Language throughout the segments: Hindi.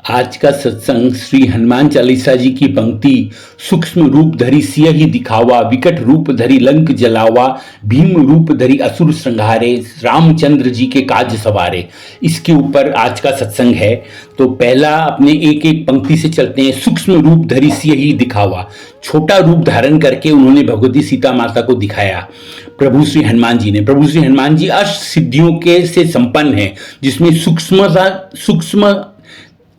आज का सत्संग श्री हनुमान चालीसा जी की पंक्ति सूक्ष्म रूप धरी सियहि दिखावा, विकट रूप धरी लंक जलावा, भीम रूप धरी असुर संहारे, रामचंद्र जी के काज सवारे। इसके ऊपर आज का सत्संग है। तो पहला अपने एक एक पंक्ति से चलते हैं। सूक्ष्म रूप धरी सियहि दिखावा, छोटा रूप धारण करके उन्होंने भगवती सीता माता को दिखाया। प्रभु श्री हनुमान जी अष्ट सिद्धियों के से संपन्न है, जिसमें सूक्ष्म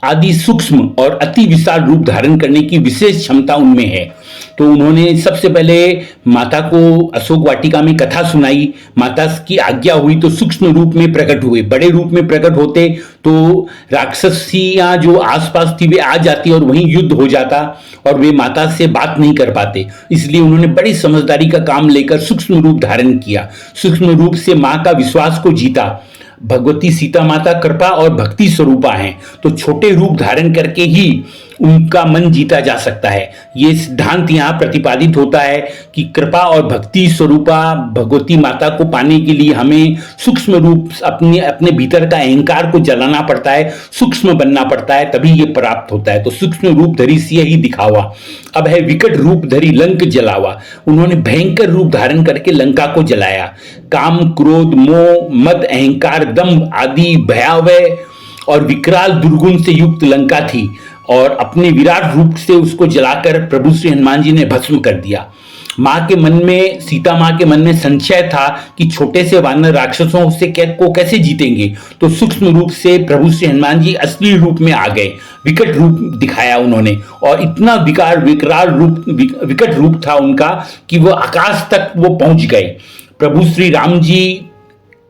आदि सूक्ष्म और अति विशाल रूप धारण करने की विशेष क्षमता उनमें है। तो उन्होंने सबसे पहले माता को अशोक वाटिका में कथा सुनाई। माता की आज्ञा हुई तो सूक्ष्म रूप में प्रकट हुए। बड़े रूप में प्रकट होते तो राक्षसियां जो आसपास थी वे आ जाती और वहीं युद्ध हो जाता और वे माता से बात नहीं कर पाते। इसलिए उन्होंने बड़ी समझदारी का काम लेकर सूक्ष्म रूप धारण किया। सूक्ष्म रूप से मां का विश्वास को जीता। भगवती सीता माता कृपा और भक्ति स्वरूपा हैं, तो छोटे रूप धारण करके ही उनका मन जीता जा सकता है। ये सिद्धांत यहाँ प्रतिपादित होता है कि कृपा और भक्ति स्वरूपा भगवती माता को पाने के लिए हमें सूक्ष्म रूप अपने भीतर का अहंकार को जलाना पड़ता है, सूक्ष्म बनना पड़ता है, तभी ये प्राप्त होता है। तो सूक्ष्म रूप धरी सियहि दिखावा। अब है विकट रूप धरी लंक जलावा। उन्होंने भयंकर रूप धारण करके लंका को जलाया। काम, क्रोध, मोह, मद, अहंकार, दंभ आदि भयावह और विकराल दुर्गुण से युक्त लंका थी और अपने विराट रूप से उसको जलाकर प्रभु श्री हनुमान जी ने भस्म कर दिया। सीता माँ के मन में संशय था कि छोटे से वानर राक्षसों से को कैसे जीतेंगे। तो सूक्ष्म रूप से प्रभु श्री हनुमान जी असली रूप में आ गए। विकट रूप दिखाया उन्होंने और इतना विकट रूप था उनका कि वो आकाश तक वो पहुंच गए। प्रभु श्री राम जी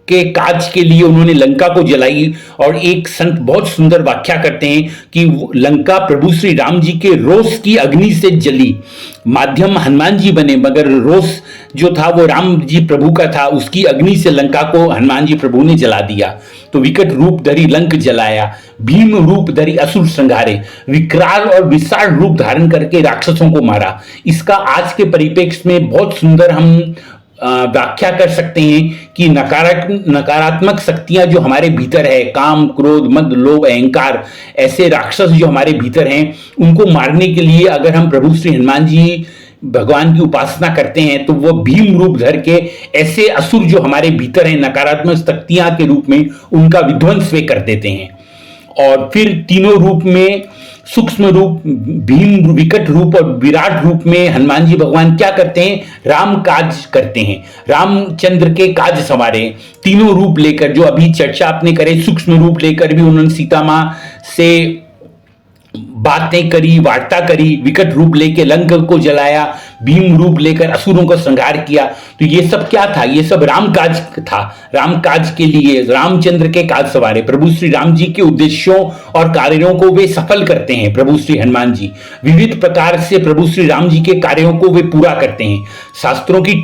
के काज के लिए उन्होंने लंका को जलाई। और एक संत बहुत सुंदर व्याख्या करते हैं कि लंका प्रभु श्री राम जी के रोष की अग्नि से जली। माध्यम हनुमान जी बने, मगर रोष जो था वो राम जी प्रभु का था। उसकी अग्नि से लंका को हनुमान जी प्रभु ने जला दिया। तो विकट रूप धरी लंक जलाया, भीम रूप धरी असुर संहारे, विकराल और विशाल रूप धारण करके राक्षसों को मारा। इसका आज के परिप्रेक्ष्य में बहुत सुंदर हम व्याख्या कर सकते हैं कि नकारात्मक शक्तियां जो हमारे भीतर है, काम, क्रोध, मद, लोभ, अहंकार, ऐसे राक्षस जो हमारे भीतर हैं, उनको मारने के लिए अगर हम प्रभु श्री हनुमान जी भगवान की उपासना करते हैं तो वो भीम रूप धर के ऐसे असुर जो हमारे भीतर हैं नकारात्मक शक्तियां के रूप में, उनका विध्वंस वे कर देते हैं। और फिर तीनों रूप में सूक्ष्म रूप, भीम, विकट रूप और विराट रूप में हनुमान जी भगवान क्या करते हैं? राम काज करते हैं, रामचंद्र के काज संवारे। तीनों रूप लेकर जो अभी चर्चा आपने करे, सूक्ष्म रूप लेकर भी उन्होंने सीता मां से बातें करी, वार्ता करी, विकट रूप लेकर लंका को जलाया, भीम रूप लेकर असुरों को संहार किया। तो ये सब क्या था? ये सब राम काज था। राम काज के लिए रामचंद्र के काज सवारे। प्रभु श्री राम जी के उद्देश्यों और कार्यों को वे सफल करते हैं। प्रभु श्री हनुमान जी विविध प्रकार से प्रभु श्री राम जी के कार्यों को वे पूरा करते हैं। शास्त्रों पर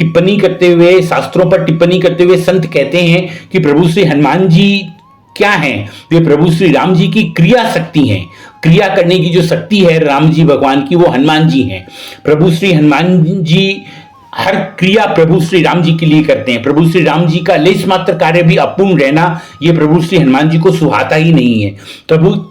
टिप्पणी करते हुए संत कहते हैं कि प्रभु श्री हनुमान जी क्या हैं? वे प्रभु श्री राम जी की क्रिया शक्ति हैं। क्रिया करने की जो शक्ति है राम जी भगवान की, वो हनुमान जी हैं। प्रभु श्री हनुमान जी हर क्रिया प्रभु श्री राम जी के लिए करते हैं। प्रभु श्री राम जी का लेश मात्र कार्य भी अपूर्ण रहना, ये प्रभु श्री हनुमान जी को सुहाता ही नहीं है।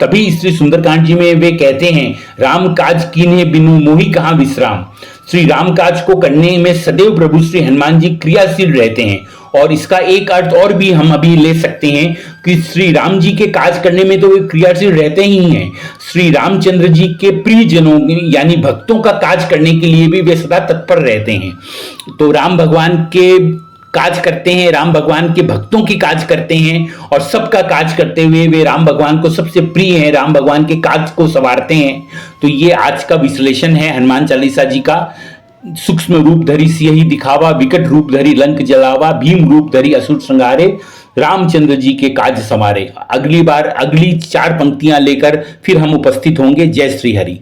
तभी श्री सुंदरकांड जी में वे कहते हैं, राम काज कीन्हे बिनु मोहि कहाँ विश्राम। श्री राम काज को करने में सदैव प्रभु श्री हनुमान जी क्रियाशील रहते हैं। और इसका एक अर्थ और भी हम अभी ले सकते हैं कि श्री राम जी के काज करने में तो वे क्रियाशील रहते ही हैं। श्री रामचंद्र जी के प्रियजनों यानी भक्तों का काज करने के लिए भी वे सदा तत्पर रहते हैं। तो राम भगवान के काज करते हैं, राम भगवान के भक्तों की काज करते हैं और सबका काज करते हुए वे राम भगवान को सबसे प्रिय हैं, राम भगवान के काज को संवारते हैं। तो ये आज का विश्लेषण है हनुमान चालीसा जी का। सूक्ष्म रूप धरी सियहि दिखावा, विकट रूप धरी लंक जलावा, भीम रूप धरी असुर संहारे, रामचंद्र जी के काज संवारे। अगली बार अगली 4 पंक्तियां लेकर फिर हम उपस्थित होंगे। जय श्री हरि।